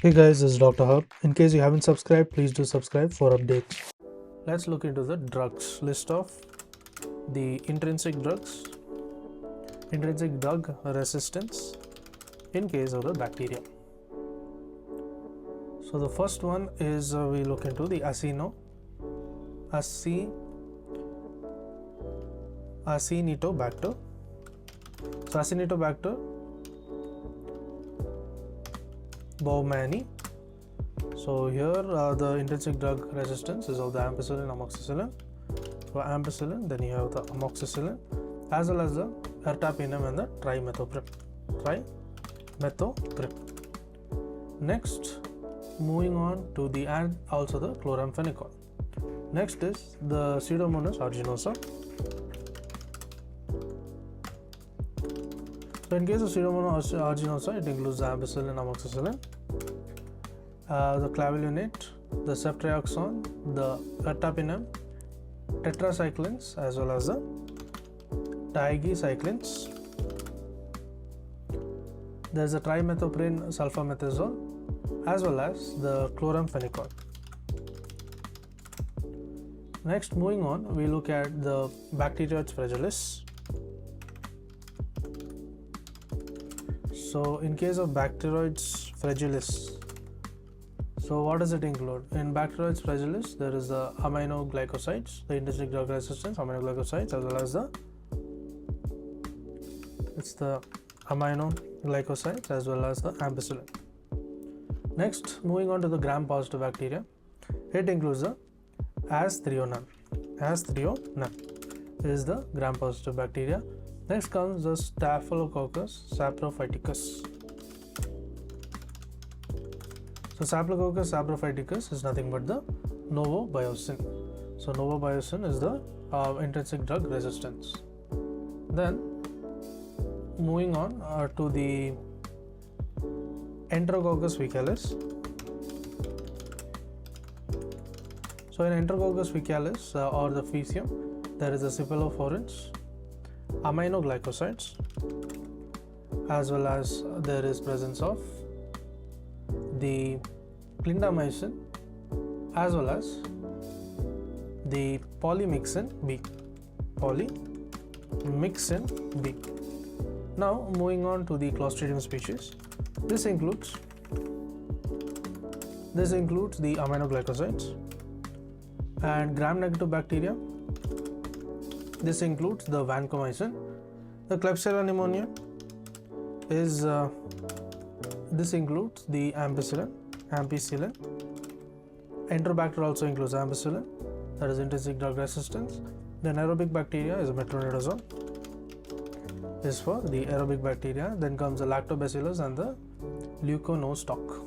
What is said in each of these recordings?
Hey guys, this is Dr. Hub. In case you haven't subscribed, please do subscribe for updates. Let's look into the drugs list of the intrinsic drugs, intrinsic drug resistance in case of the bacteria. So the first one is we look into the Acinetobacter. So Acinetobacter baumannii. So here the intrinsic drug resistance is of the ampicillin, amoxicillin. For ampicillin, then you have the amoxicillin as well as the ertapenem and the trimethoprim. Next, moving on to the and also the chloramphenicol. Next is the Pseudomonas aeruginosa. So in case of Pseudomonas aeruginosa, it includes the ampicillin, amoxicillin, the clavulinate, the ceftriaxone, the ertapenem, tetracyclines as well as the diagycyclines. There is the trimethoprim sulfametazole as well as the chloramphenicol. Next, moving on, we look at the Bacteroides fragilis. So in case of Bacteroides fragilis, so what does it include? In Bacteroides fragilis, there is the aminoglycosides, the intrinsic drug resistance aminoglycosides, as well as the aminoglycosides as well as the ampicillin. Next, moving on to the gram-positive bacteria, it includes the Asthreonum. Asthreonum is the gram-positive bacteria. Next comes the Staphylococcus saprophyticus. So Staphylococcus saprophyticus is nothing but the novobiosine. So novobiosine is the intrinsic drug resistance. Then moving on to the Enterococcus faecalis. So in Enterococcus faecalis or the faecium, there is the cephalophorins, aminoglycosides, as well as there is presence of the clindamycin as well as the polymyxin B. Now moving on to the Clostridium species, this includes the aminoglycosides, and gram-negative bacteria, this includes the vancomycin. The Klebsiella pneumoniae is this includes the ampicillin. Enterobacter also includes ampicillin, that is intrinsic drug resistance. The aerobic bacteria is metronidazole, is for the aerobic bacteria. Then comes the lactobacillus and the leuconostoc.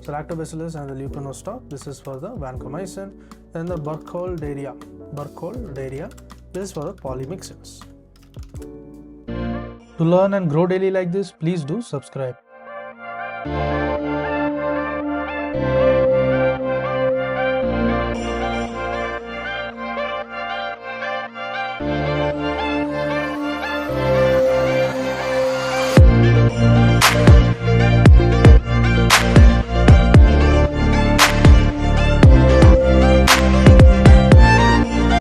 So lactobacillus and the leuconostoc, this is for the vancomycin. Then the Burkholderia, this is for the polymyxins. To learn and grow daily like this, please do subscribe.